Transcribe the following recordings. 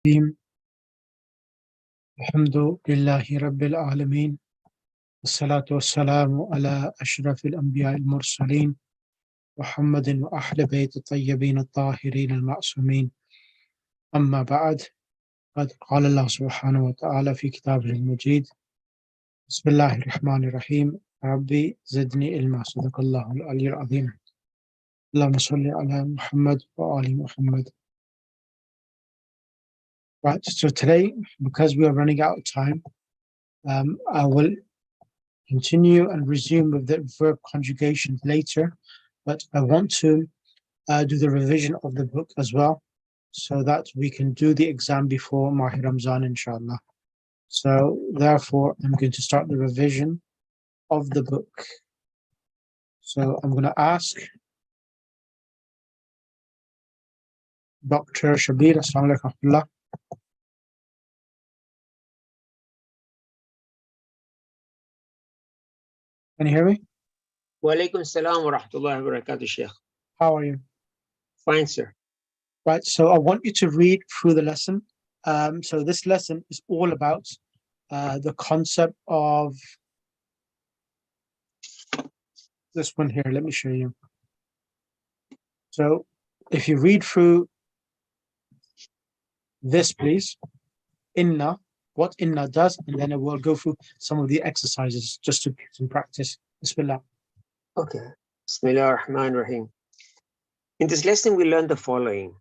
الرحيم. الحمد لله رب العالمين، والصلاة والسلام على أشرف الأنبياء المرسلين محمد وأهل بيت الطيبين الطاهرين المعصومين. أما بعد، قد قال الله سبحانه وتعالى في كتابه المجيد: بسم الله الرحمن الرحيم، ربي زدني علما. صدق الله العلي العظيم. اللهم صل على محمد وآل محمد. Right, so today, because we are running out of time, I will continue and resume with the verb conjugation later, but I want to do the revision of the book as well, so that we can do the exam before Mahi Ramzan, inshallah. So therefore, I'm going to start the revision of the book. So I'm going to ask Dr. Shabir, Assalamu alaikum. Can you hear me? Wa alaikum salam wa rahmatullahi wa barakatuh, Sheikh. How are you? Fine, sir. Right, so I want you to read through the lesson. So this lesson is all about the concept of this one here. Let me show you. So if you read through this, please, inna, what inna does, and then it will go through some of the exercises just to get some practice. Bismillah. Okay. Bismillah ar-Rahman ar-Rahim. In this lesson, we learned the following.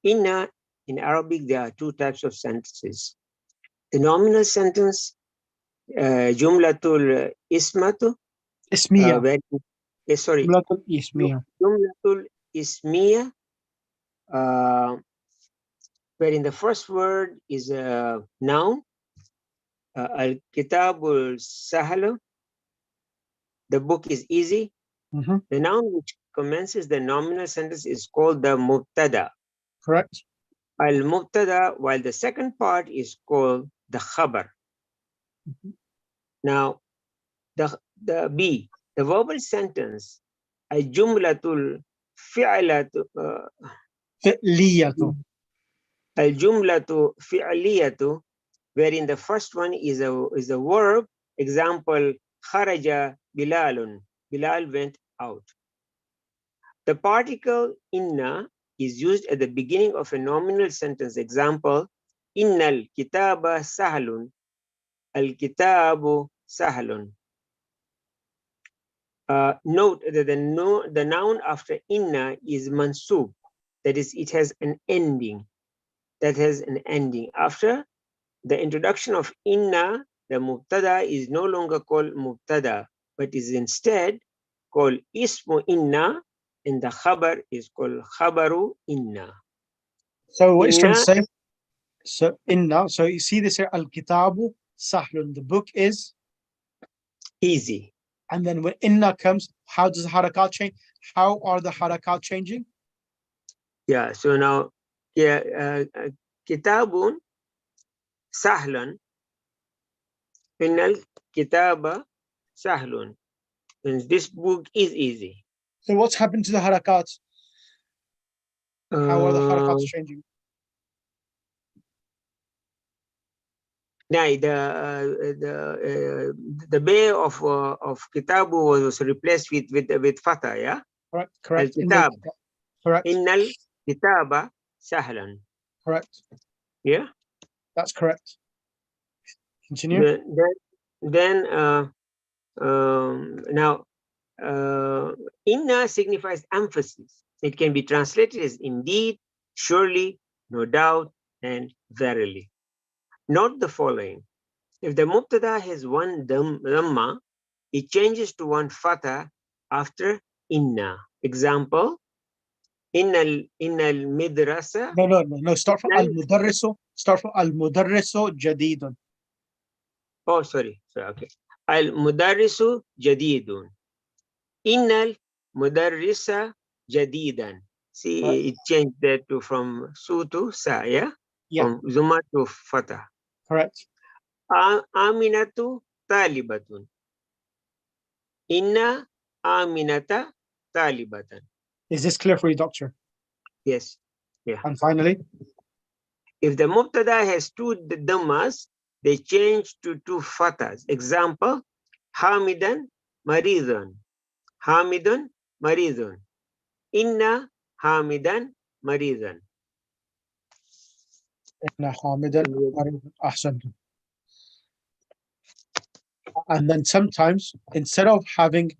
Inna, in Arabic, there are two types of sentences. The nominal sentence, jumlatul ismatu. Ismiya. Sorry. Jumlatul ismiya. Jumlatul ismiya, wherein the first word is a noun. Al-kitabul sahlu. The book is easy. Mm-hmm. The noun which commences the nominal sentence is called the mubtada. Correct. Al-mubtada, while the second part is called the khabar. Mm-hmm. Now, the verbal sentence, al-jumlatul fi'latu, Fi'liyatu. al-jumlatu fi'liyatu, wherein the first one is a verb. Example, kharaja Bilalun. Bilal went out. The particle inna is used at the beginning of a nominal sentence. Example, innal kitaba sahlun. Al-kitabu sahlun. Note that the noun after inna is mansub. That is, it has an ending. That has an ending. After the introduction of inna, the mubtada is no longer called mubtada, but is instead called ismu inna, and the khabar is called khabaru inna. So what it's trying to say, so inna, so you see this here, al-kitabu sahlun, the book is easy. And then when inna comes, how does the harakat change? How are the harakat changing? Yeah, so now, kitabun sahlan, innal kitaba sahlun. And this book is easy. So what's happened to the harakat? How are the harakats changing? Now, the bay of kitabu was replaced with fatha, yeah? Correct. Al-kitab. Correct. Innal kitaba sahlan. Correct. Yeah? That's correct. Continue. Now, inna signifies emphasis. It can be translated as indeed, surely, no doubt, and verily. Note the following. If the mubtada has one dhamma, it changes to one fatha after inna. Example, innal midrasa. No. Start from al-mudarrisu. Start from al-mudarrisu jadidun. Oh, sorry. Okay. Al-mudarrisu jadidun. Innal mudarrisa jadidan. See, it changed that from su to sa, yeah? From zuma to fatha. Correct. Aminatu talibatun. Inna aminata talibatan. Is this clear for you, doctor? Yes. Yeah. And finally? If the mubtada has two dhammas, they change to two fathas. Example, Hamidan Maridun. Hamidun Maridun. Inna Hamidan Maridun. Inna Hamidan Maridun. Ahsantum. And then sometimes, instead of having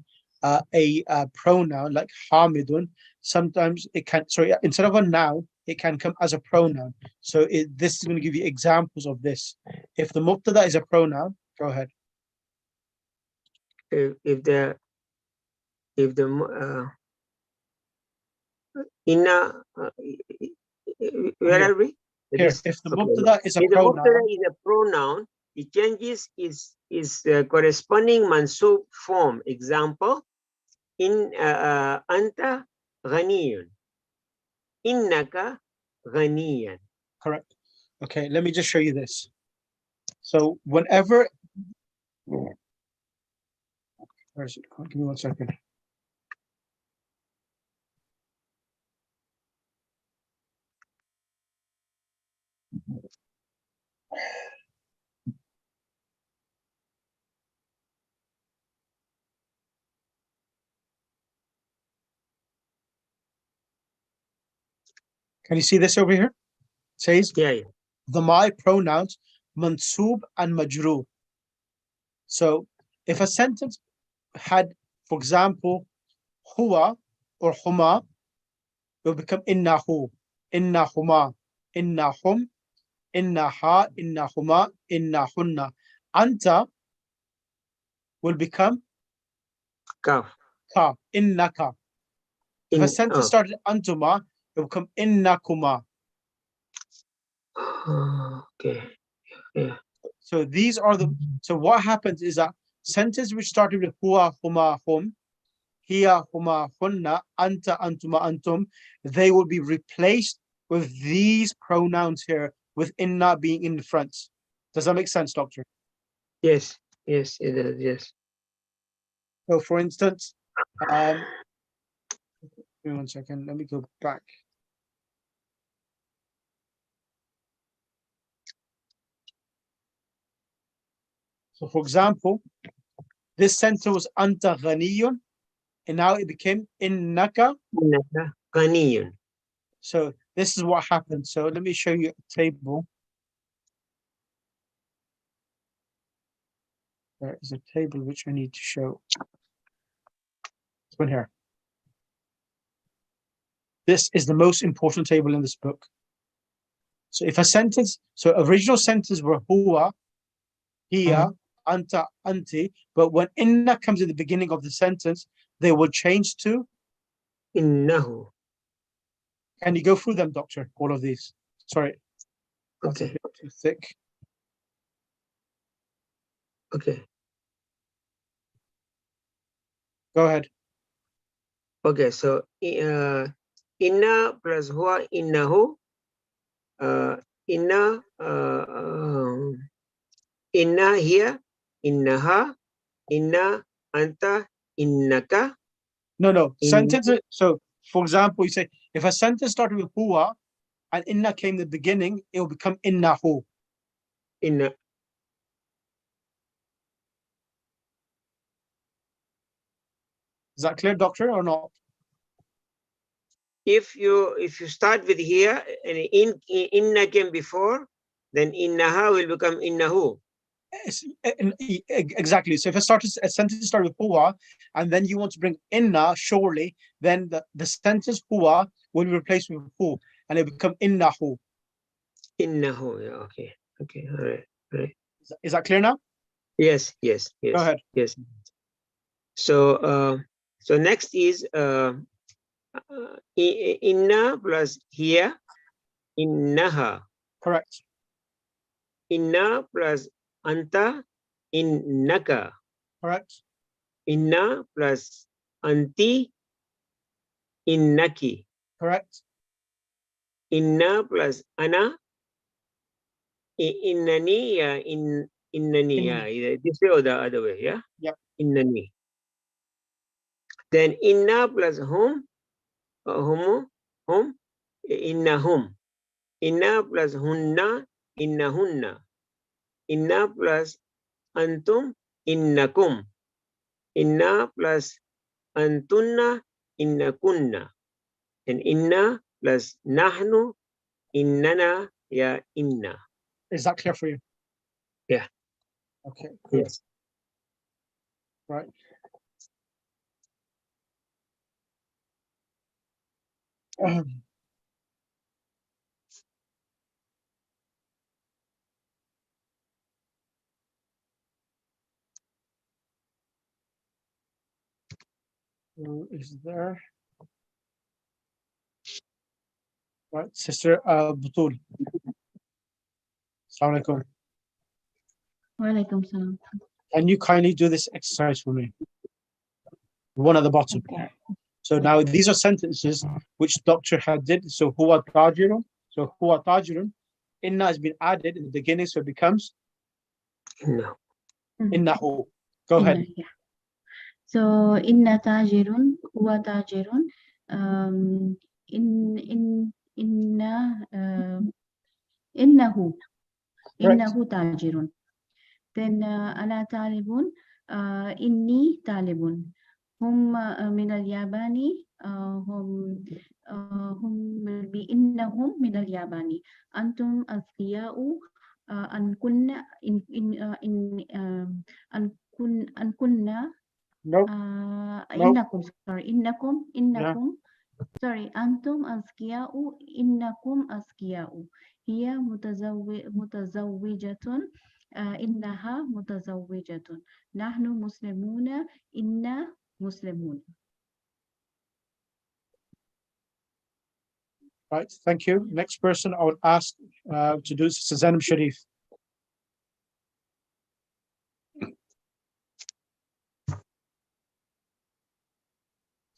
a pronoun like Hamidun, sometimes it can, sorry, instead of a noun, it can come as a pronoun. So this is going to give you examples of this. If the mubtada is a pronoun, go ahead. If the inna, where Here. are we? Here, if the mubtada is a pronoun, mubtada is a pronoun, it changes is corresponding mansub form. Example, in anta ghaniyun. Innaka ghaniyan. correct. Okay, let me just show you this. So whenever, where is it? Give me 1 second. Can you see this over here? It says, Yeah. the my pronouns, mansub and majroor. So if a sentence had, for example, huwa or huma, it will become innahu, innahuma, innahum, innaha, innahuma, innahunna. Anta will become Kaf. ka, innaka. If a sentence started antuma, it will become innakuma. Okay. Yeah. So these are the, so what happens is that sentence which started with huwa, huma, hum, hiya, huma, hunna, anta, antuma, antum, they will be replaced with these pronouns here, with inna being in front. Does that make sense, doctor? Yes, it does, yes. So for instance, give me 1 second, let me go back. So for example, this sentence was anta ghaniyun, and now it became innaka. Innaka ghaniyun. So this is what happened. So let me show you a table. There is a table which I need to show. This one here. This is the most important table in this book. So if a sentence, so original sentences were huwa, hiya, anta, anti, but when inna comes in the beginning of the sentence, they will change to Innahu. Can you go through them, doctor? All of these. Sorry, that's a Okay. bit too thick. Okay. Go ahead. Okay, so inna plus huwa innahu. Inna inna here, innaha, inna anta, innaka. No. Sentence. So, for example, you say if a sentence started with huwa and inna came in the beginning, it will become innahu. Inna. Is that clear, doctor, or not? If you start with here and inna came before, then innaha will become innahu. Exactly. So if a sentence started with huwa and then you want to bring inna, surely, then the sentence huwa will be replaced with hu and it will become innahu. Innahu, yeah, okay. All right. Is that clear now? Yes. Go ahead. Yes. So next is inna plus here, innaha. Correct. Inna plus anta, innaka. Correct. Inna plus anti, innaki. Correct. Inna plus ana, innani, innani. Yeah, this way or the other way, yeah? Yep. Innani. Then inna plus hum, innahum. Inna plus hunna, innahunna. Inna plus antum, innakum. Inna plus antunna, innakunna. And inna plus nahnu, innana, ya inna. Is that clear for you? Yeah. Okay. Yes. Right. Who is there? Right, Sister Butul. Assalamu alaikum. Walaikum salam. Can you kindly do this exercise for me? One at the bottom. Okay. So now these are sentences which Dr. had did. So huwa tajirun. So huwa tajirun. Inna has been added in the beginning, so it becomes No. innahu. Go ahead. Inna, yeah. So inna tajirun, huwa tajirun. Innahu. Correct. Innahu tajirun. Then ana talibun, inni talibun. Hum min al-Yabani, hum will be innahum min al-Yabani. Antum azkiya'u, ankunna ankunna Nope. innakum, sorry, innakum, Yeah. sorry, antum azkiya'u, innakum azkiya'u. Hiya mutazawwijatun, innaha mutazawwijatun. Nahnu muslimuna, inna muslimun. Right. Thank you. Next person I would ask to do is Zainab Sharif.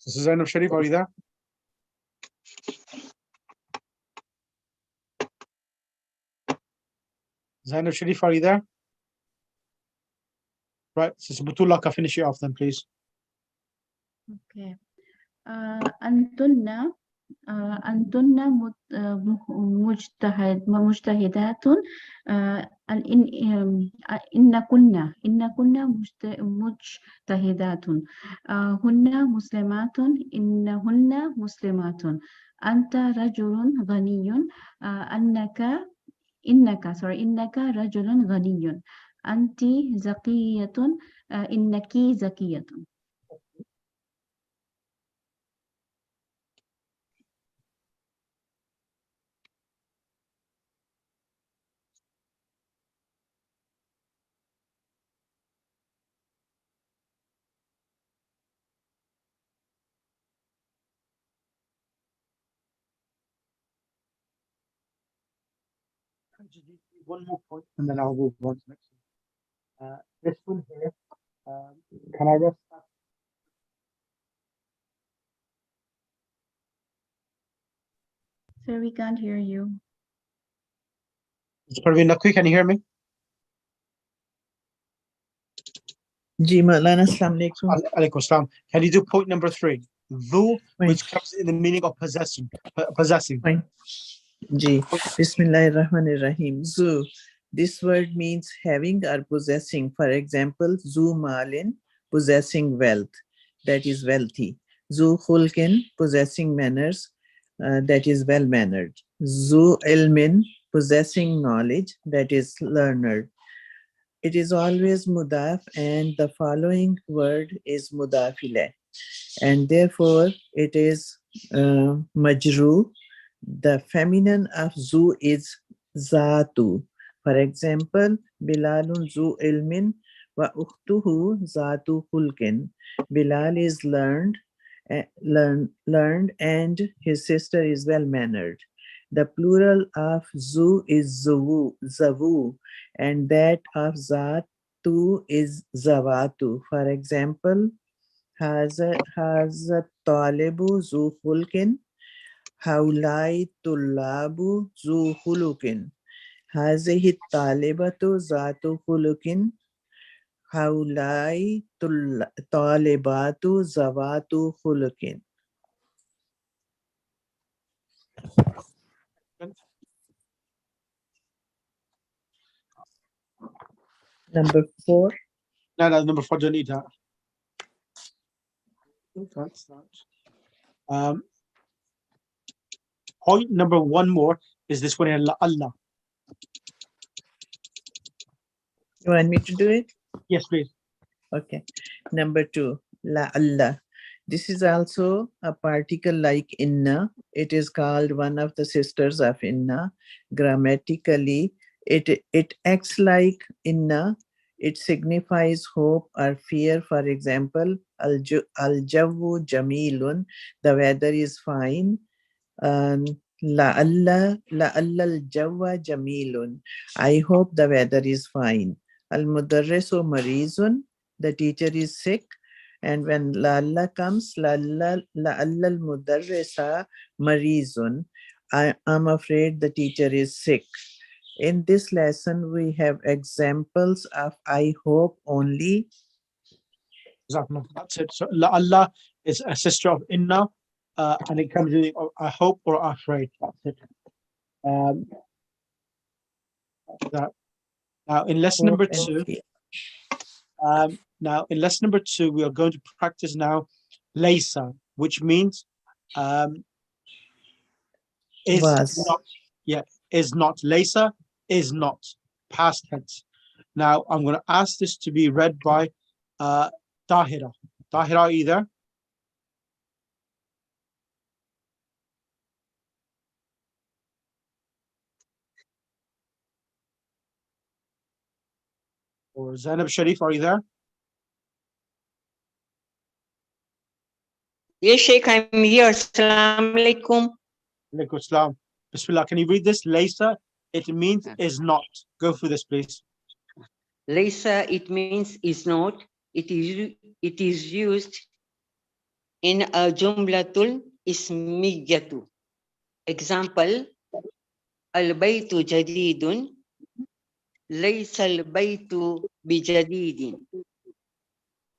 Zainab Sharif, are you there? Zainab Sharif, are you there? Right. Sister Butullah, can finish it off then, please. Okay. Antunna mujtahidatun. Innakunna mujtahidatun. Hunna muslimatun, innahunna muslimatun. Anta rajulun ghaniyun, innaka rajulun ghaniyun. Anti zakiyatun, innaki zakiyatun. One more point, and then I'll move on to the next one. This one here, can I rest that? Sir, we can't hear you. Parveen Naqvi, can you hear me? Ji Maulana, Assalamu alaikum. Alaikum salam. Can you do point number 3? Dhu, which comes in the meaning of possessing. Fine. Ji, Bismillahir Rahmanir Rahim. Zu. This word means having or possessing. For example, zu malin, possessing wealth, that is wealthy. Zu khulkin, possessing manners, that is well-mannered. Zu ilmin, possessing knowledge, that is learned. It is always mudaf, and the following word is mudafile, and therefore it is majru. The feminine of zu is zatu. For example, Bilalun zu ilmin wa ukhtuhu zatu hulkin. Bilal is learned, and his sister is well-mannered. The plural of zu is zavu, and that of zatu is zawatu. For example, has talibu zu hulkin, haulai tullabu zu hulukin, hazihi talibatu zatu hulukin, haulai talibatu zawatu hulukin. Number 4. No, number 4 don't need that. That's that. Point number 1 more is this one here, la Allah. You want me to do it? Yes, please. Okay. Number 2, la Allah. This is also a particle like inna. It is called one of the sisters of inna. Grammatically, it acts like inna. It signifies hope or fear. For example, al-jawu jamilun. The weather is fine. La'alla al-jawwa jamilun. I hope the weather is fine. Al-mudarrisu marizun. The teacher is sick. And when la'alla comes, la'alla al-mudarrisa marizun. I'm afraid the teacher is sick. In this lesson, we have examples of I hope only. That's it. So la Allah is a sister of inna, and it comes in I hope or afraid. That's it. That. Now in lesson number 2, we are going to practice now laysa, which means is Was. not. Yeah, is not. Laysa is not, past tense. Now I'm going to ask this to be read by Tahira. Tahira, are you there? Or Zainab Sharif, are you there? Yes, Sheikh, I'm here. Assalamu alaikum. Alaikum Assalam. Bismillah. Can you read this? Laysa, it means is not. Go through this, please. Laysa, it means is not. It is used in a jumlatul ismiyatu. Example, al-baytu jadidun. Laysa al-baytu bijadidin.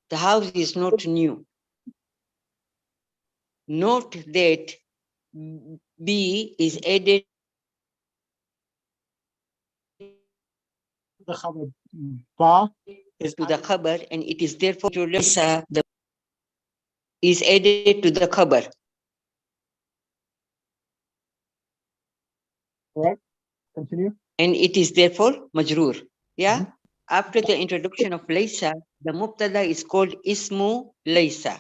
The house is not new. Note that B is added The khabar ba is to the khabar, and it is therefore laysa is added to the khabar. correct. Continue. And it is therefore majroor. Yeah. After the introduction of laysa, the mubtada is called ismu laysa,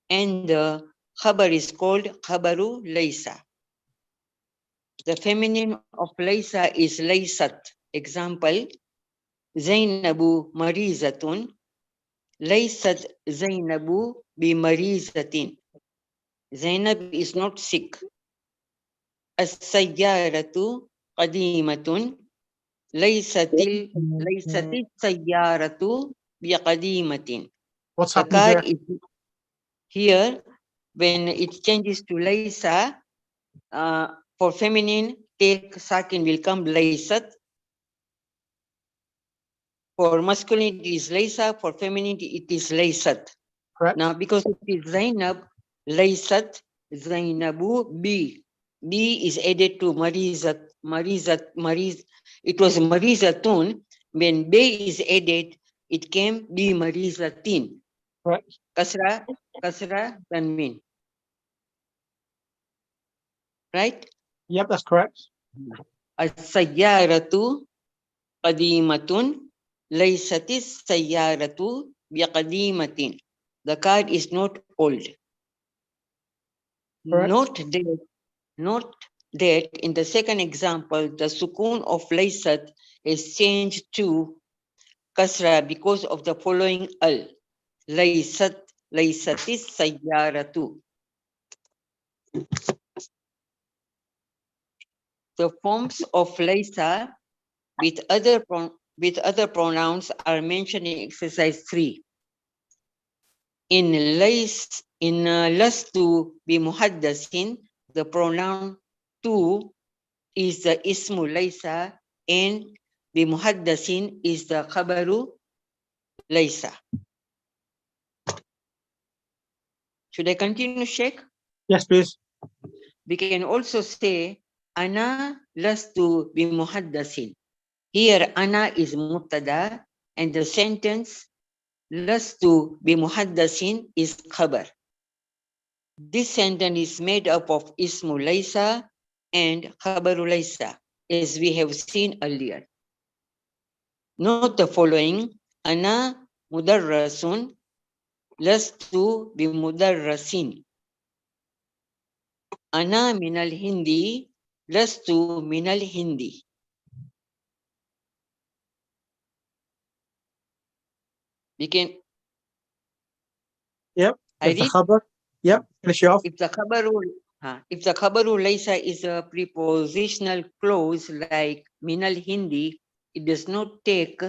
and the khabar is called khabaru laysa. The feminine of laysa is laysat. Example, Zainabu marizatun. Laysat Zainabu bi marizatin. Zainab is not sick. As-sayyaratu qadimatun. Laysatil sayyaratu biqadimatin. What's The happening car here? is here when it changes to laysa. For feminine, take sakin will come laysat. For masculine, it is laysa. For feminine, it is laysat. Correct. Now, because it is Zainab, laysat Zainabu B. B is added to Marizat. It was Marizatun. When B is added, it came B Marizatin. Correct. Kasra, tanween. Right? Yep, that's correct. As-sayyaratu qadimatun. Laysatis sayyaratu biqadimatin. The car is not old. Correct. Note that in the second example, the sukun of laysat is changed to kasra because of the following al. Laysatis sayyaratu. The forms of laysa with other pronouns are mentioned in exercise 3. In lastu bi muhaddasin, the pronoun tu is the ismu laysa, and bi muhaddasin is the khabaru laysa. Should I continue, Sheikh? Yes, please. We can also say ana lastu bi muhaddasin. Here ana is mubtada and the sentence Lastu bi muhaddasin is khabar. This sentence is made up of ismu laysa and khabaru laysa, as we have seen earlier. Note the following: Ana mudarrasun, lastu bi mudarrasin. Ana minal Hindi, lastu minal Hindi. We can. Yep. I If the read. khabar. Yep. Finish it off. If the khabaru laysa is a prepositional clause like minal Hindi, it does not take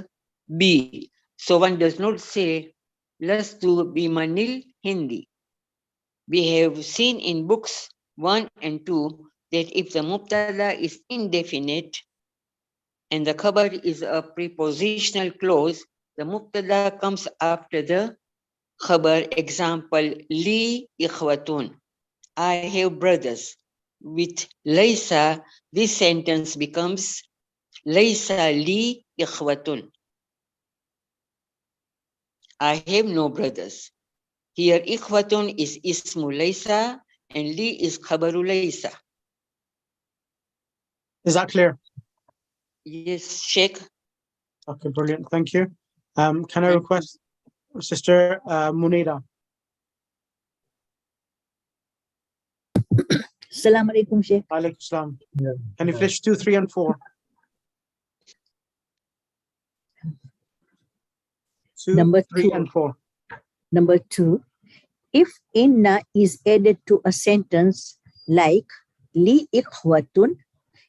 be. So one does not say lastu bi manil Hindi. We have seen in books 1 and 2 that if the mubtada is indefinite and the khabar is a prepositional clause, the mubtada comes after the khabar. Example, li ikhwatun, I have brothers. With laysa, this sentence becomes laysa li ikhwatun, I have no brothers. Here ikhwatun is ismu laysa and li is khabaru laysa. Is that clear? Yes, Sheikh. Okay, brilliant. Thank you. Can I request Sister Munira? Assalamu alaikum, Sheikh. Alaikum salam. Can you finish 2, 3, and 4? 2, Number 3, 2. and 4. Number 2. If inna is added to a sentence like li ikhwatun,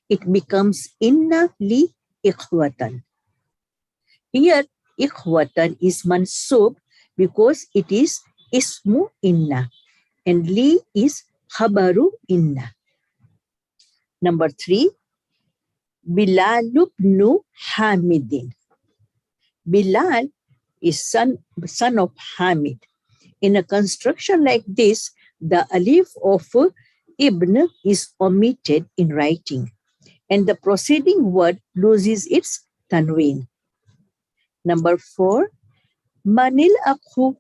it becomes inna li ikhwatan. Here, ikhwatan is mansub because it is ismu inna and li is khabaru inna. Number 3. Bilal ibn Hamidin. Bilal is son of Hamid. In a construction like this, the alif of ibn is omitted in writing, and the preceding word loses its tanween. Number 4, manil akhu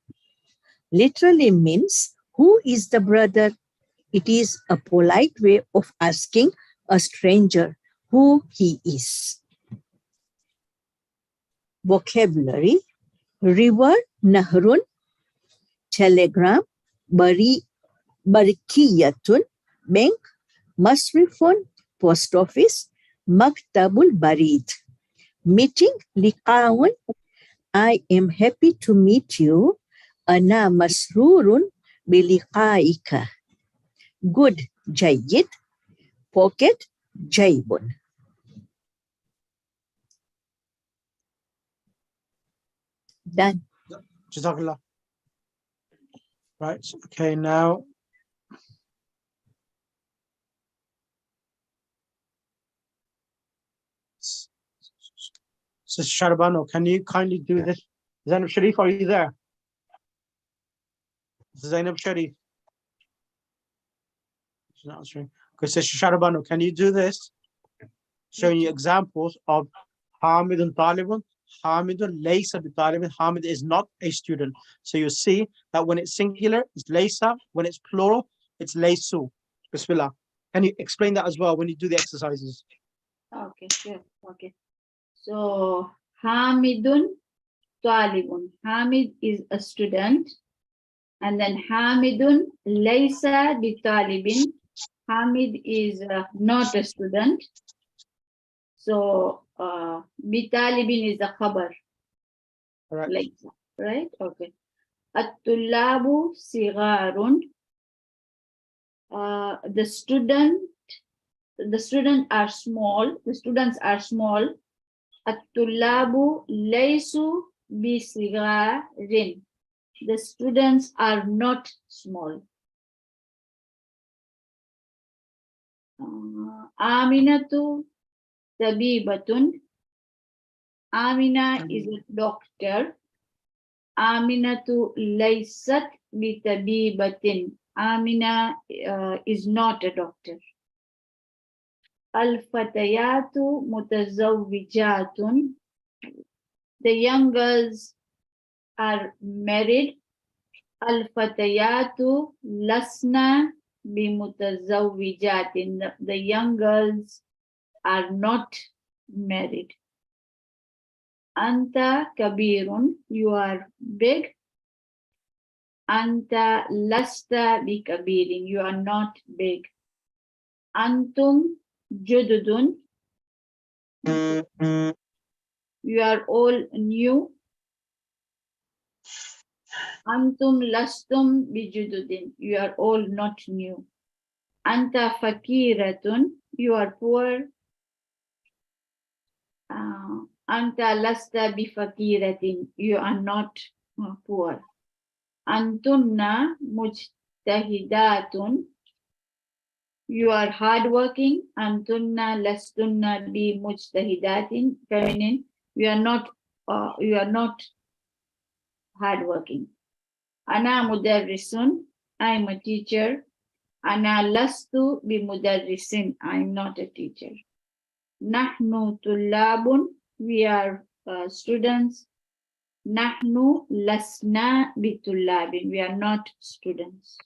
literally means who is the brother. It is a polite way of asking a stranger who he is. Vocabulary: river, nahrun; telegram, barikiyatun, bank; masrifun, post office; maktabul barid, meeting; liqaun, I am happy to meet you; ana masrurun biliqaika. Good, jayyid; pocket, jaybun. Done. Jazakallah. Right. Okay, now. Sister Sharbano, can you kindly do this? Zainab Sharif, are you there? Zainab Sharif. She's not answering. Okay, Sister Sharbano, can you do this? Showing you examples of Hamidun Talibun. Hamidun Laysa bi Talibun. Hamid is not a student. So you see that when it's singular, it's Laysa. When it's plural, it's Laysu. Bismillah. Can you explain that as well when you do the exercises? Okay, sure. Okay. So Hamidun Talibun. Hamid is a student. And then Hamidun Laysa bi Talibin. Hamid is not a student. So bi Talibin is a khabar. Correct. Laysa, right? Okay. At-tullabu sigarun. The students are small. The students are small. At-tullabu laysu bi sigarin. The students are not small. Aminatu tabibatun. Amina is a doctor. Aminatu laysat bi tabibatin. Amina is not a doctor. Al-fatayatu mutazawwijatun. The young girls are married. Al-fatayatu lasna bimutazawwijatin. The young girls are not married. Anta kabirun, you are big. Anta lasta bikabirin, you are not big. Antum jududun, you are all new. Antum lastum bijududin, you are all not new. Anta fakiratun, you are poor. Anta lasta bifakiratin, you are not poor. Antunna mujtahidatun, you are hardworking. Antunna lastunna bi mujtahidatin, feminine, you are not hardworking. Ana mudarrisun, I am a teacher. Ana lastu bi mudarrisin, I am not a teacher. Nahnu tullabun, we are students. Nahnu lasna bitullabin, we are not students.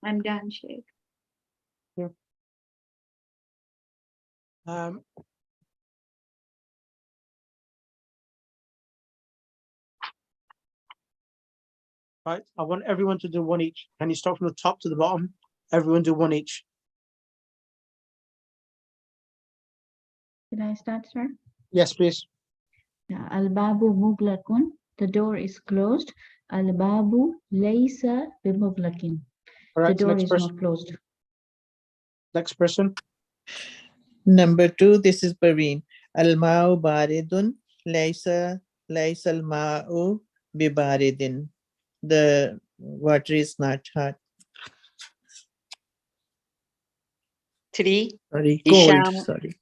I'm done, Sheikh. Right, I want everyone to do one each. Can you start from the top to the bottom? Everyone do one each. Can I start, sir? Yes, please. Al-babu muglakun, the door is closed. Al-babu laysa bimuglakin, the Correct. door Next is person. not closed. Next person. Number 2, this is Parveen. Al-ma'u baridun, laysa al-ma'u bibaridin. The water is not hot. 3. Sorry, cold. Hisham, Sorry.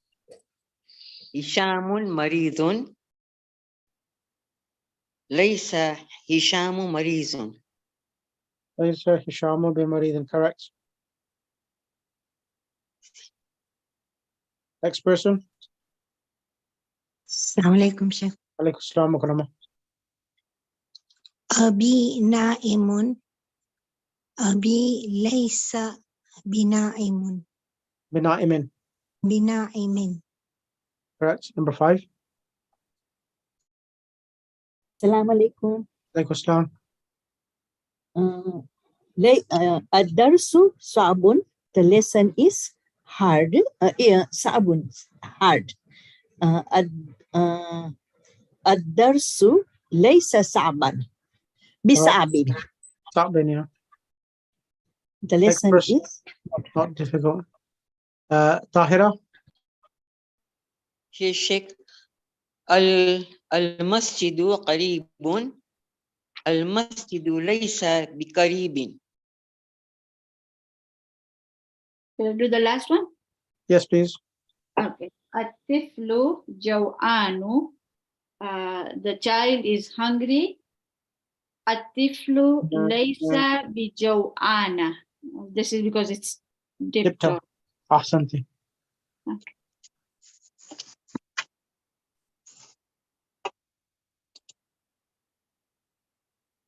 Hishamun maridun. Laysa Hishamu marizun. Laysa Hishamu bimaridin. Correct. Next person. Assalamu alaikum, Sheikh. Alaikum assalam wa rahmatullah. Abi na'imun. Abi laysa bina'imun. Bina'imin. Bina'imin. Correct. Number 5. Assalamu alaikum. Alaikum assalam. Ad-darsu sabun, the lesson is hard. Sabun, hard. Ad-darsu laysa saban. Bisabin. Stop then, yeah. The lesson person. is Not difficult. Tahira. Here, Sheikh. Al-masjidu qaribun. Al-masjidu laysa biqaribin. Shall I do the last one? Yes, please. Okay. At-tiflu jaw'anu, the child is hungry. At-tiflu laysa bijaw'ana. This is because it's dipped Dipta. off. Ahsanti. Okay.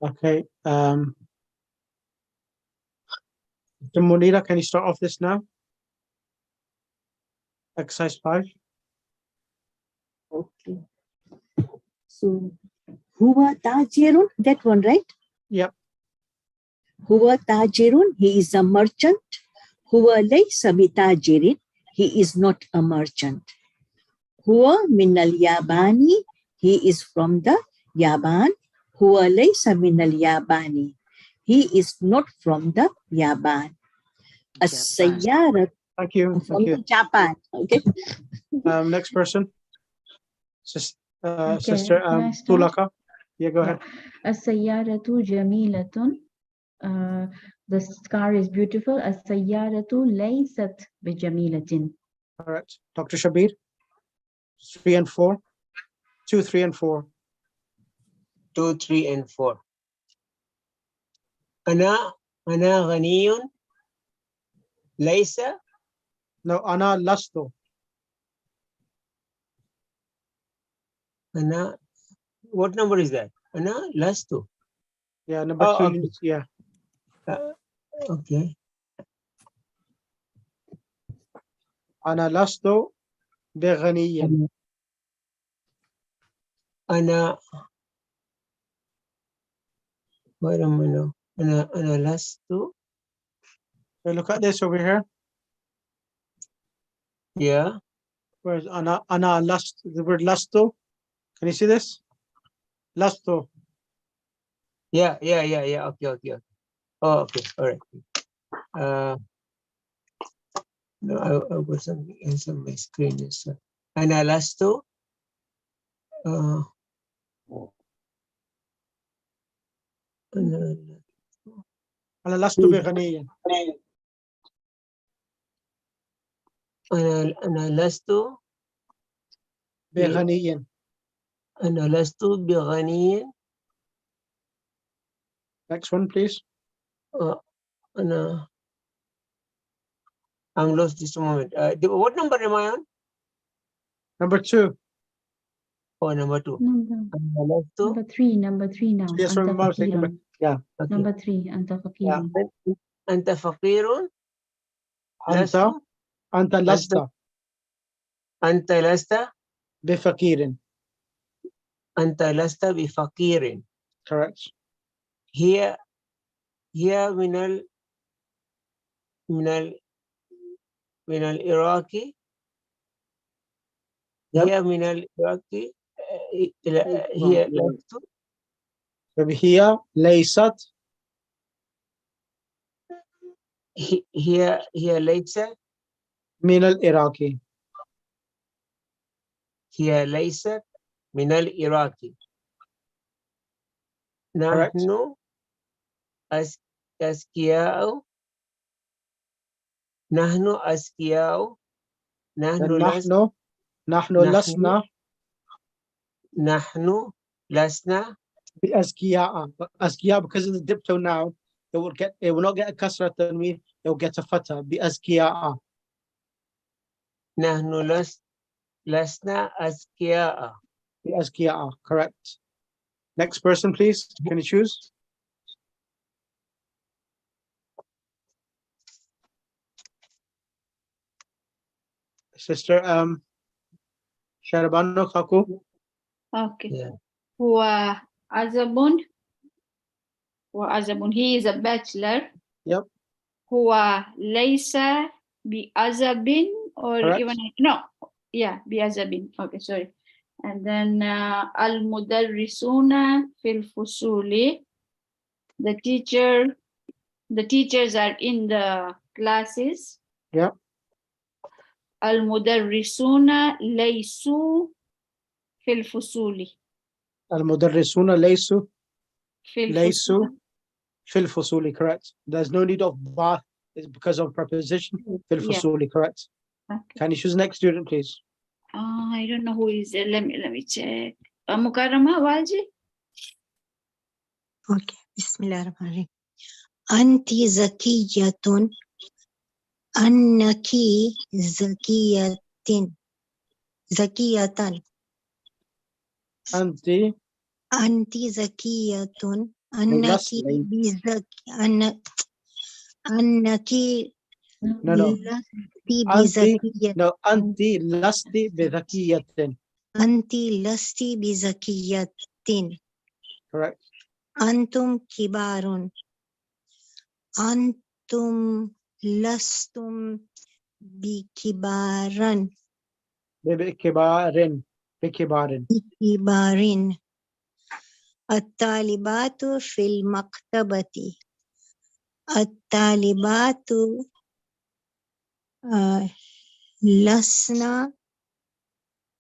Okay. Munira, can you start off this now? Exercise 5. okay. So, huwa tajirun, that one, right? Yep. Huwa tajirun, he is a merchant. Huwa laysa bitajirin, he is not a merchant. Huwa min al-Yabani, he is from the Yaban. Huwa laysa min al-Yabani, he is not from the Yaban. As-sayyara, Thank you. from the Japan. Okay. Next person. Sister can I start? Tulaka. Yeah, go ahead. As-sayyaratu jamilatun. The car is beautiful. As-sayyaratu laysat bijamilatin. Correct. Dr. Shabir. 3 and 4. 2, 3 and 4. 2, 3, and 4. أنا غني ليس. No, أنا لست. أنا, what number is that? أنا لست. Yeah, number 2. Okay. Yeah. Okay. أنا لست بغني. أنا wait a minute. أنا لست. Hey, look at this over here. Yeah. Where's أنا لست? The word لست. Can you see this? لست. Yeah. Okay. Oh, okay. All right. No, I was something else on my screen. So, أنا لست. أنا لست بغني. أنا لست بغني. أنا لست بغني. Next one, please. I'm lost this moment. What number am I on? Number 2. Oh, number 2. Number 3 now. Yes, أنت remember. فقير. Yeah. Okay. Number 3 أنت فقير. أنت فقير. أنت لست أنت لست بفقير. أنت لست بفقير. Correct. هي من العراقي. Yep. هي من العراقي. هي لست. هي ليست. هي ليست من العراق. هي ليست من العراق. نحن أذكياء. نحن أذكياء. نحن لسنا بأذكياء. أذكياء, because of the dipto now, it will not get a kasra tanween, it will get a fatha. بأذكياء. نحن لسنا أذكياء. بأذكياء. Correct. Next person, please. Can you choose? Sister Sharabano Kaku. Okay. Yeah. هو عزب. He is a bachelor. Yep. هو ليس بعزب or Correct. even no. Yeah, بعزب. Okay, sorry. And then المدرسون في الفصول. The teachers are in the classes. Yeah. المدرسون ليسوا في الفصول. المدرسون ليسوا في الفصول. في الفصول. Correct. There's no need of ba. It's because of preposition. في الفصول. Correct. Okay. Can you choose next student, please? I don't know who is there. Let me check. Mukarrama Walji. Okay. Bismillahirrahmanirrahim. Anti zakiyatun. Annaki zakiyatan. Anti zakiyatun. Annaki annaki No. lasti bizakiyat. No, anti lasti bizakiyatin. Anti lasti bizakiyatin. Correct. Antum kibarun. Antum lastum bikibaran. بكبارن. Bikibarin. At-talibatu fil maktabati. At-talibatu lasna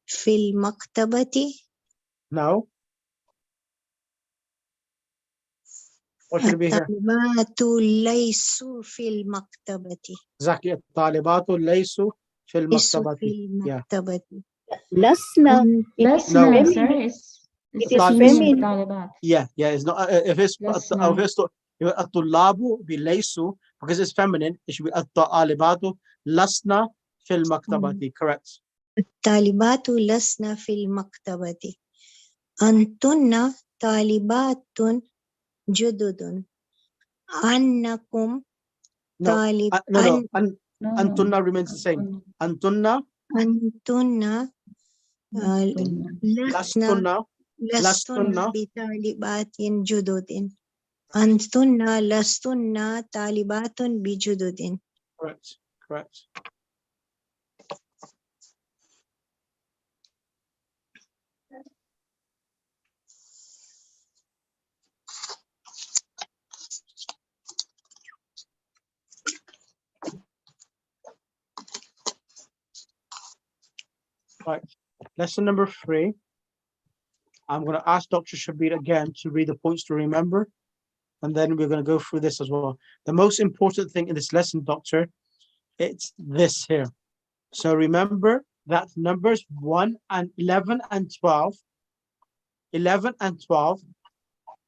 fil maktabati. Now, what should be here? At-talibatu laysu fil maktabati. Zaki الطالبات ليسوا في Laysu المكتبة. fil maktabati. لسنا. Let's No. know, sir. It is Feminine feminine. طالبات. Yeah, it's not. If it's الطلاب بليسوا, because it's feminine, it should be الطالبات لسنا في المكتبة. Correct. الطالبات لسن في المكتبة. أنتن طالبات جدد. أنكم No, طالب no. No, Antunna no. remains the same. Antunna, أنتن لسن lastunna. بطالبات جدد. أنتن لستن طالبات بجدد. Correct. Right. Lesson number 3. I'm going to ask Dr. Shabir again to read the points to remember, and then we're going to go through this as well. The most important thing in this lesson, Doctor, it's this here. So remember that numbers 1 and 11 and 12, 11 and 12,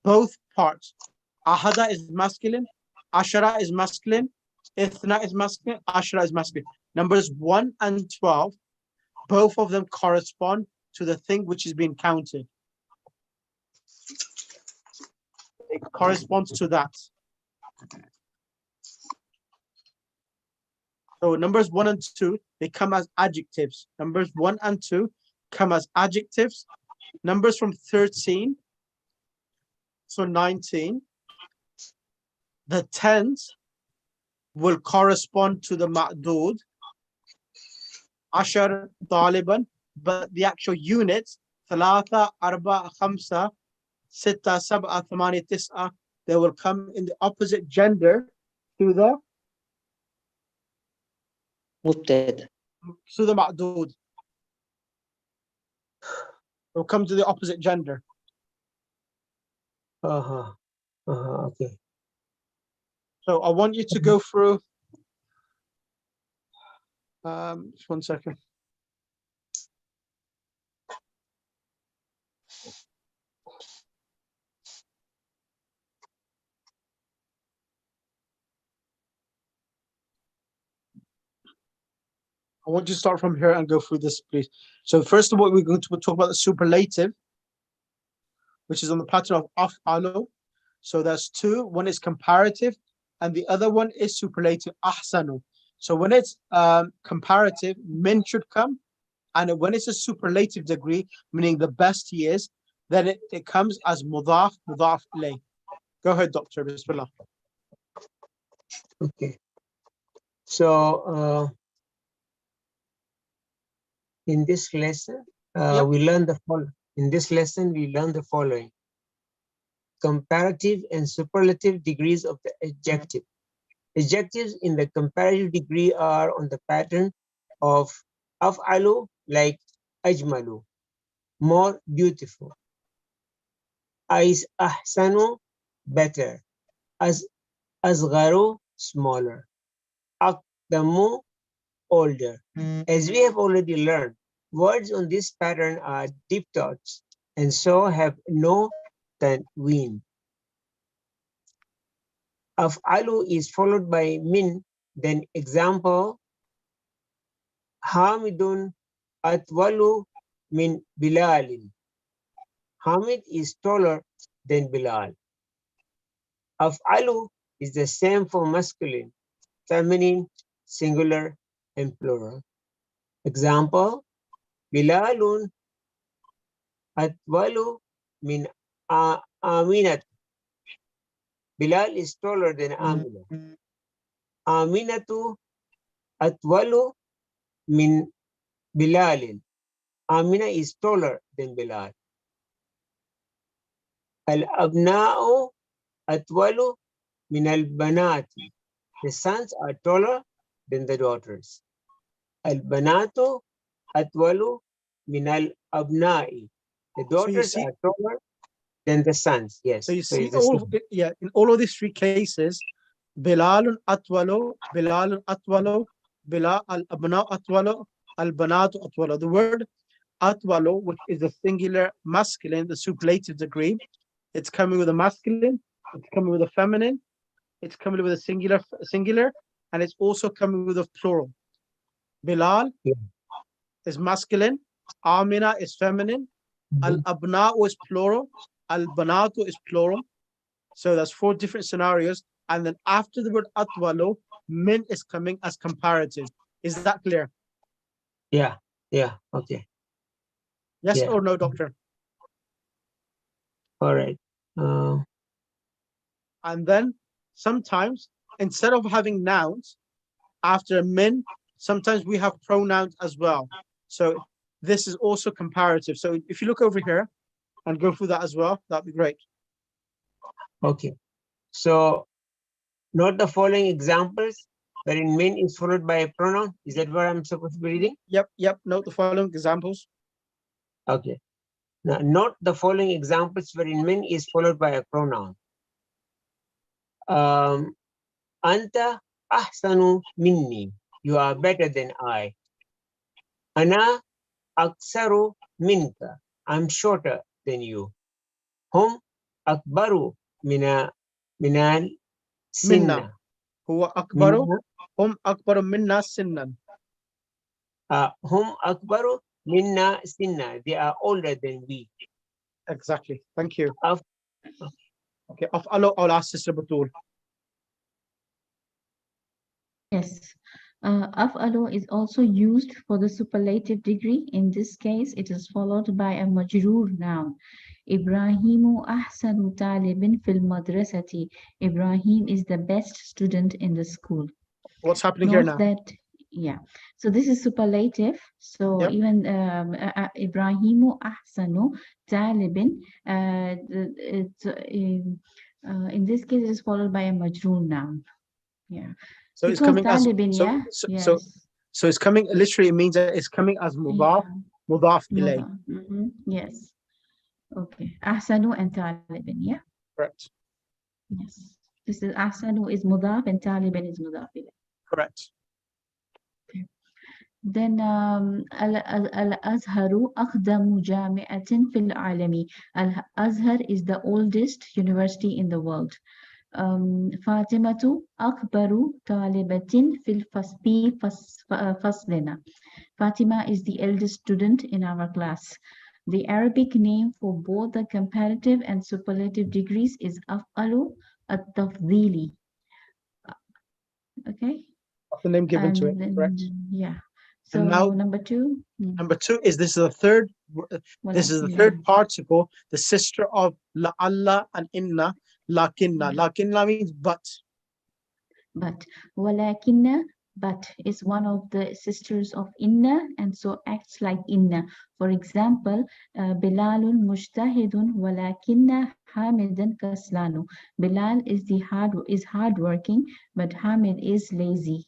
both parts. Ahada is masculine, Ashara is masculine, Ithna is masculine, Ashara is masculine. Numbers 1 and 12, both of them correspond to the thing which is being counted. It corresponds to that. So numbers 1 and 2, they come as adjectives. Numbers 1 and 2 come as adjectives. Numbers from 13, so 19, the tens will correspond to the ma'dood, ashar, taliban, but the actual units, thalatha, arba, khamsa, sitta, sab'a, thamani, tis'a, they will come in the opposite gender to the مبتدأ. ma'dood. Will come to the opposite gender. Okay. So I want you to go through. Just 1 second. I want you to start from here and go through this, please. So first of all, we're going to talk about the superlative, which is on the pattern of af'alu. So that's 2. One is comparative, and the other one is superlative, ahsanu. So when it's comparative, min should come, and when it's a superlative degree, meaning the best he is, then it comes as mudaf ilayh. Go ahead, Doctor. Bismillah. Okay. So in this lesson, we learn the following. In this lesson, we learn the following: comparative and superlative degrees of the adjective. Adjectives in the comparative degree are on the pattern of af'alu, like ajmalu, more beautiful; ahsanu, better; asgharu, smaller; aqdamu, older. As we have already learned, words on this pattern are deep thoughts and so have no tanween. Af'alu is followed by min, then example, Hamidun atwalu min Bilalin. Hamid is taller than Bilal. Af'alu is the same for masculine, feminine, singular, and plural. Example, Bilalun atwalu min Aminat. Bilal is taller than Amina. Aminatu atwalu min Bilalin. Amina is taller than Bilal. Al-abna'u atwalu min al-banati. The sons are taller than the daughters. Al-banatu atwalu min al-abna'i. The daughters are taller than the sons. Yes. So you see, in all of these 3 cases, Bilalun atwalu, Bilalun atwalu, Bilal al-abna atwalu, al-banatu atwalu. The word atwalu, which is the singular masculine, the superlative degree. It's coming with a masculine, it's coming with a feminine, it's coming with a singular, and it's also coming with a plural. Bilal is masculine, Amina is feminine, Al-Abna'u is plural, Al-Banatu is plural. So that's 4 different scenarios. And then after the word atwalu, min is coming as comparative. Is that clear? Yeah, okay. Yes Yeah. or no, doctor? All right. And then sometimes, instead of having nouns after min, sometimes we have pronouns as well. So this is also comparative. So if you look over here and go through that as well, that'd be great. Okay. So note the following examples wherein min is followed by a pronoun. Is that what I'm supposed to be reading? Yep. Note the following examples. Okay. Now note the following examples wherein min is followed by a pronoun. Anta ahsanu minni. You are better than I. Ana aksaru minka. I'm shorter than you. Hum akbaru minal Minna. sinna. Huwa akbaru. Hum akbaru minna sinnan. Hum akbaru minna sinna. They are older than we. Exactly. Thank you. Of- Okay. Af'alu, I'll ask Sister Batul. Yes. Af'alu is also used for the superlative degree. In this case, it is followed by a majroor noun. Ibrahimu ahsanu talibin fil madrasati. Ibrahim is the best student in the school. What's happening here Note now? that, yeah. So this is superlative. So Yep. even Ibrahimu ahsanu talibin, in this case, it is followed by a majroor noun. Yeah. So it's Because coming as talibin, so, yeah. so, Yes. so it's coming literally, it means that it's coming as mudaf, mudaf ilay. Yes. Okay. Ahsanu and talibin, yeah. Correct. Yes. This is ahsanu is mudaf and talibin is mudaf ilay. Correct. Then Al-Azharu أقدم جامعة في العالم. Al-Azhar is the oldest university in the world. فاطمة أكبر طالبة في فصلنا. Fatima is the eldest student in our class. The Arabic name for both the comparative and superlative degrees is أفعل التفضيلي. Okay. The name given and to it. Then, Correct. Yeah. So And now number 2. Number 2 is this is the third. This is the third participle, the sister of la Allah and inna, lakinna. Lakinna means but. But walakinna, but is one of the sisters of inna and so acts like inna. For example, Bilalun mujtahidun walakinna Hamidan kaslanu. Bilal is hardworking, but Hamid is lazy.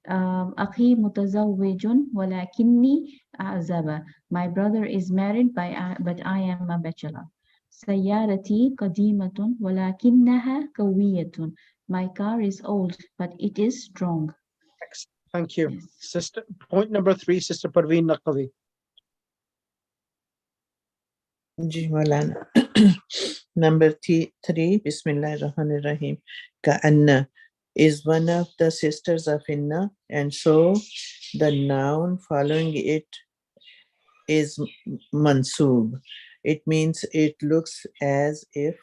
أخي متزوج ولكني أعزب. My brother is married but I am a bachelor. سيارتي قديمة ولكنها قوية. My car is old but it is strong. Thank you. Yes. Sister, point number 3, Sister Parveen Naqvi. Ji Maulana. Number 3, Bismillahirrahmanirrahim. Ka'anna is one of the sisters of Inna, and so the noun following it is mansub. It means it looks as if.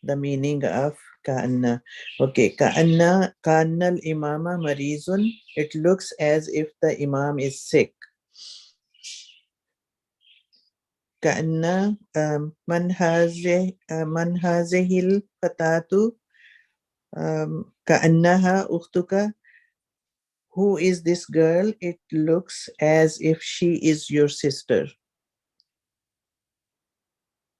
The meaning of Ka'anna. Okay, Ka'anna al-imama marizun. It looks as if the imam is sick. Ka'anna man hazihil fatatu ka'annaha ukhtuka. Who is this girl? It looks as if she is your sister.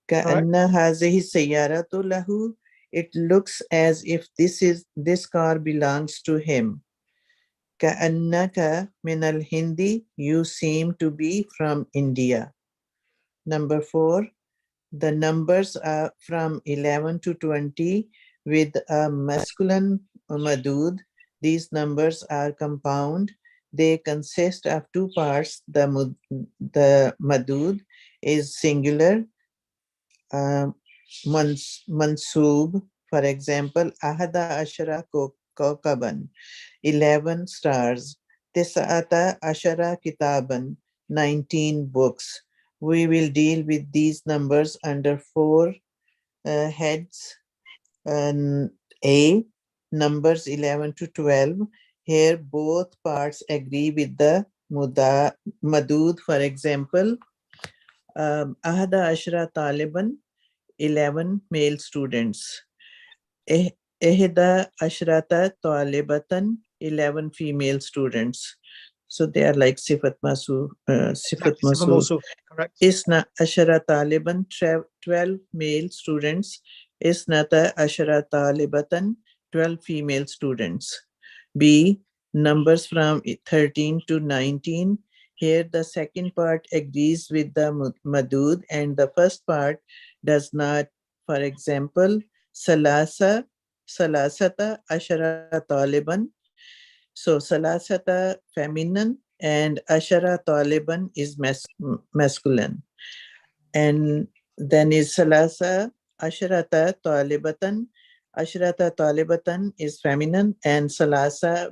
Ka'anna hazihi sayyaratu lahu. It looks as if this car belongs to him. Ka'annaka min al-Hindi. You seem to be from India. Number 4, the numbers are from 11 to 20 with a masculine madud. These numbers are compound They consist of two parts. The madud is singular, mansoob, for example, ahada ashara kokaban, 11 stars. Tisa'ata ashara kitaban, 19 books. We will deal with these numbers under four heads. A, numbers 11 to 12. Here both parts agree with the madud. For example, ahada ashra taliban, 11 male students. Ehda ashrata talibatan, 11 female students. So they are like sifat masu, sifat masu. Correct. Isna ashara taliban, 12 male students. Isnata ashara talibatan, 12 female students. B, numbers from 13 to 19. Here the second part agrees with the madud and the first part does not. For example, salasata ashara taliban. So salasata feminine and ashara taliban is masculine. And then is salasa asharata talibatan. Asharata talibatan is feminine and salasa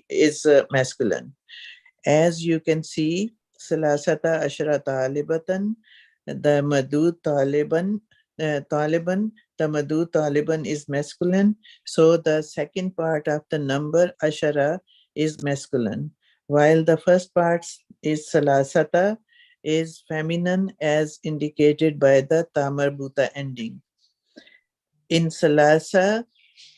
is masculine. As you can see, salasata ashara talibatan, the madud taliban, the madud taliban is masculine. So the second part of the number ashara is masculine, while the first part is salasata is feminine as indicated by the tamarbuta ending. In salasa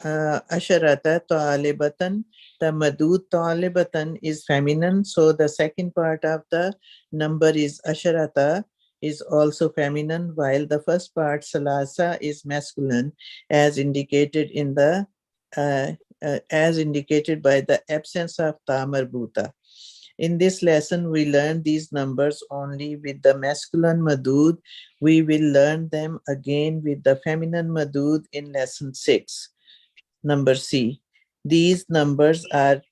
asharata talibatan, the madud talibatan is feminine, so the second part of the number is asharata is also feminine, while the first part salasa is masculine as indicated in the as indicated by the absence of tamarbuta. In this lesson, we learn these numbers only with the masculine madud. We will learn them again with the feminine madud in lesson 6. Number C. These numbers are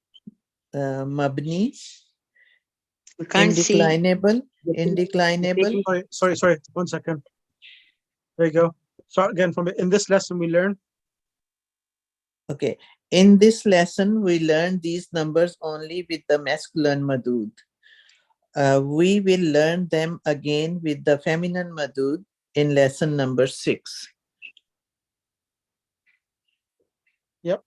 mabni, We can't see. indeclinable. Sorry. 1 second. There you go. Start again from it. In this lesson, we learn. Okay. In this lesson, we learn these numbers only with the masculine madud. We will learn them again with the feminine madud in lesson number 6. Yep.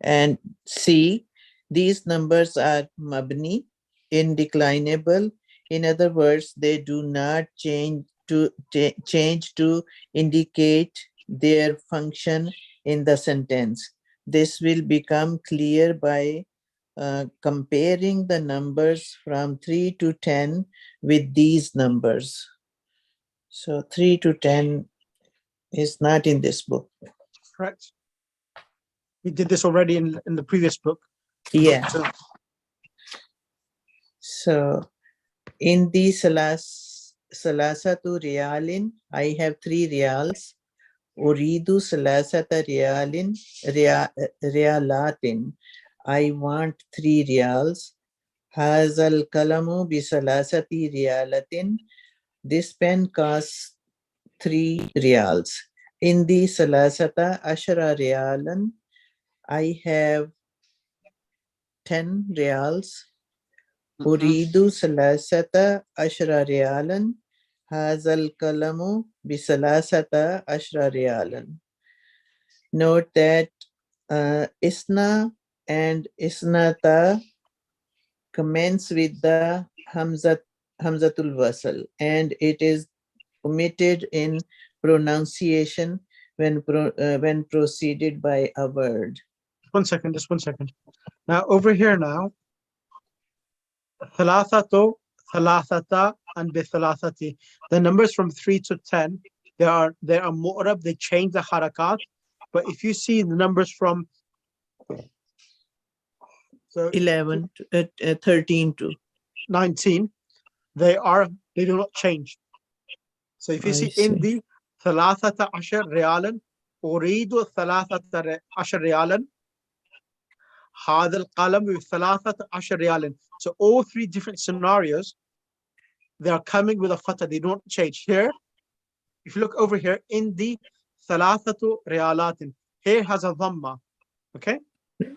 And C, these numbers are mabni, indeclinable. In other words, they do not change to indicate their function in the sentence. This will become clear by comparing the numbers from 3 to 10 with these numbers. So 3 to 10 is not in this book. Correct. We did this already in the previous book. Yeah. So in the salasatu realin, I have 3 reals. Uridu salasata realatin. I want 3 reals. Hazal kalamu bisalasati realatin. This pen costs 3 reals. In the salasata ashara realan, I have 10 reals. Uridu salasata ashra rialan. Hazal kalamu bisalasata ashra rialan. Note that isna and isnata commence with the hamzatul wasal, and it is omitted in pronunciation when preceded by a word. 1 second, just 1 second. Now over here now, thalathatu, thalathata, and bithalathati. The numbers from 3 to 10, they are mu'rab, they change the harakat. But if you see the numbers from 11 to 13 to 19, they do not change. So if you see in the thalathata ashar rialan, uridu thalathata ashar rialan, هذا القلم ب13 ريال. So all three different scenarios, they are coming with a fatah. They don't change. Here, if you look over here in the 3 ريالات, here has a dhamma. Okay.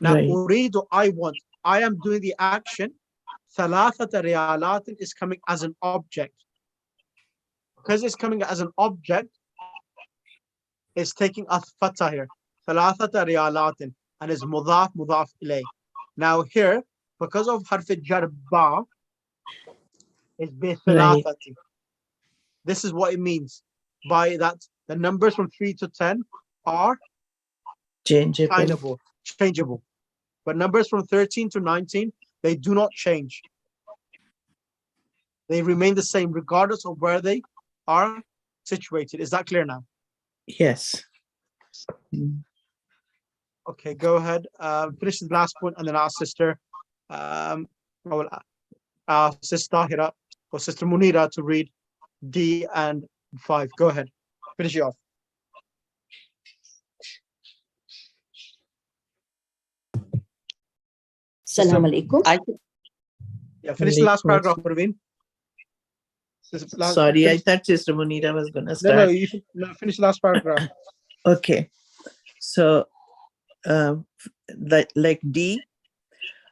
Now, Right. uridu, I want. I am doing the action. 3 ريالات is coming as an object. Because it's coming as an object, it's taking a fatah here. 3 ريالات and is mudaf ilay. Now here, because of harf jar ba, it's bi Right. thalathati. This is what it means by that the numbers from 3 to 10 are Changeable. changeable. But numbers from 13 to 19, they do not change. They remain the same regardless of where they are situated. Is that clear now? Yes. Mm. Okay, go ahead. Finish the last point, and then our sister, Sister Tahira or Sister Munira to read D and 5. Go ahead. Finish it off. Assalamu alaikum. Yeah, finish the last paragraph, Praveen. Sorry, I thought Sister Munira was going to start. No, no, finish the last paragraph. Okay. So, like D,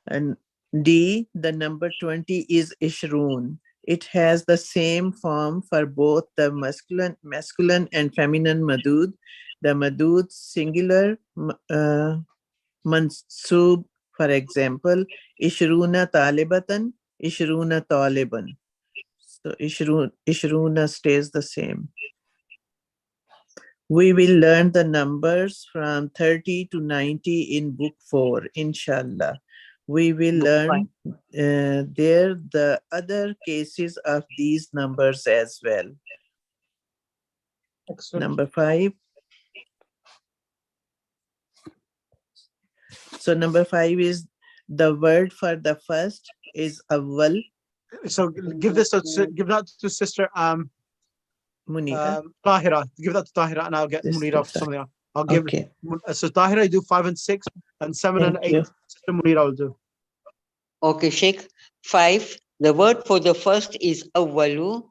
and D, the number 20 is Ishrun. It has the same form for both the masculine and feminine madud. The madud singular mansub, for example, Ishruna talibatan, Ishruna taliban. So Ishruna stays the same. We will learn the numbers from 30 to 90 in book 4, inshallah. We will learn there the other cases of these numbers as well. Excellent. Number 5. So number 5 is the word for the first is awwal. So give that to Sister Munira. Tahira. Give that to Tahira, and I'll get Munira for something else. I'll give. Okay. So Tahira, you do 5 and 6, and 7 and 8. Sister Munira will do. Okay, Sheikh. 5. The word for the first is awwalu.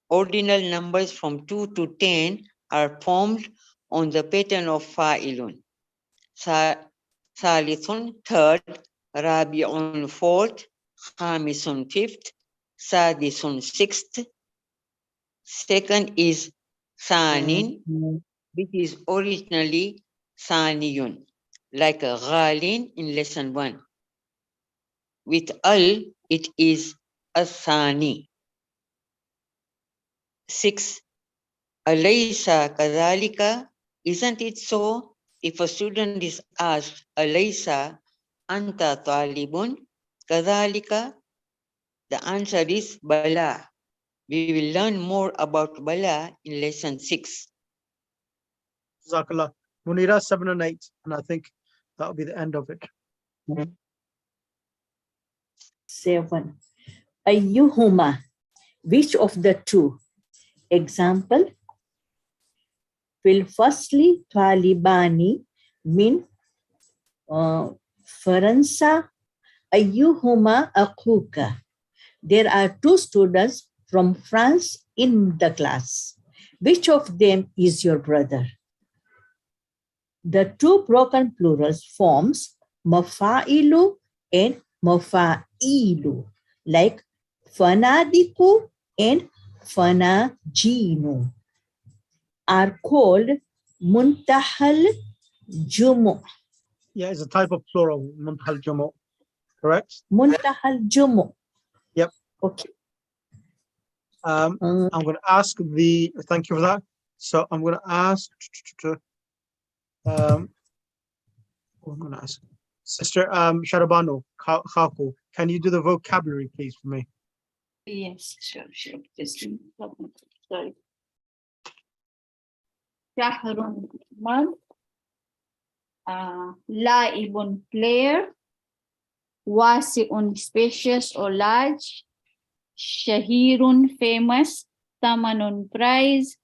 Ordinal numbers from 2 to 10 are formed on the pattern of fa'ilun. Salithun, third. Rabi'un, fourth. Khamisun, fifth. Sadisun, sixth. Second is Sanin, which is originally Saniyun, like a Ghalin in lesson 1. With Al, it is Asani. 6. Alaysa kadhalika, isn't it so? If a student is asked, Alaysa anta talibun kadhalika, the answer is Bala. We will learn more about Bala in lesson 6. Jazakallah. Munira, 7 and 8, and I think that'll be the end of it. 7. Ayyuhuma, which of the two? Example, fil fasli talibani min Faransa ayyuhuma akuka. There are 2 students from France in the class. Which of them is your brother? The 2 broken plurals forms mafa'ilu and mafa'ilu, like fanadiku and fanajinu, are called muntahal jumu. Yeah, it's a type of plural, muntahal jumu. Correct? Muntahal jumu. Yep. Okay. I'm going to ask thank you for that. So I'm going to ask, I'm going to ask Sister Sharabano Khaku, can you do the vocabulary, please, for me? Yes, sure. Just sorry. Shahrun, month. Laibun, player. Wasi'un, spacious or large. Shahirun, famous. Tamanun, prize.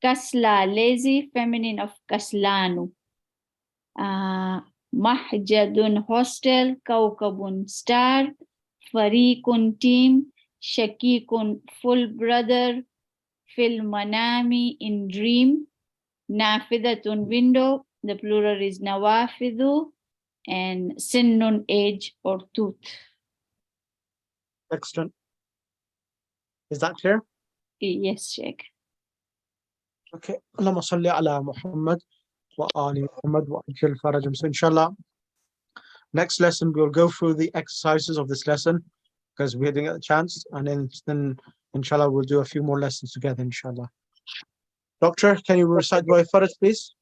Kasla, lazy, feminine of kaslanu. Mahjadun hostel, Kaukabun star, Fariqun team, Shakikun full brother, Fil manami in dream, Nafidatun window, the plural is Nawafidu, and Sinnun age or tooth. Excellent. Is that clear? Yes, Sheikh. Okay. Allahumma salli ala Muhammad wa ali Muhammad wa ajil farajum. So inshallah, next lesson we'll go through the exercises of this lesson because we didn't get a chance, and then inshallah we'll do a few more lessons together, inshallah. Doctor, can you recite Dua Faraj, please?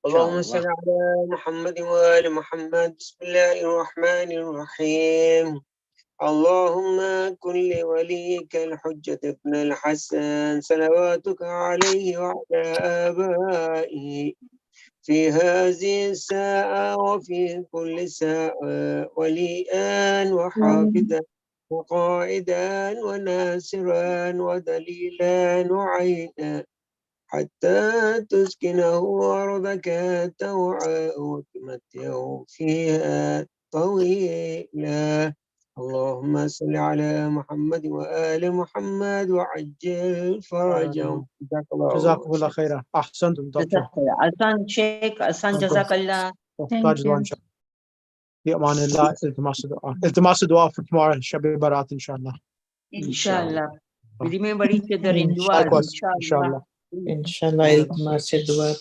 اللهم صل على محمد وآل محمد بسم الله الرحمن الرحيم اللهم كن لوليك الحجة ابن الحسن صلواتك عليه وعلى آبائه في هذه الساعة وفي كل ساعة وليا وحافظا وقائدا وناصرا ودليلا وعينا حتى تسكنه أرضك توعا وتمتعه فيها طويلا اللهم صل على محمد وآل محمد وعجل فرجهم جزاكم الله خيرا. أحسنتم دكتور. Asan Sheikh, Asan Jazakallah. Thank you. بأمان الله. التماس دعاء for tomorrow. Shabi Barat, inshallah. Inshallah. We remember each other in dua. Likewise, Inshallah. inshallah. Inshallah, iltimas dua.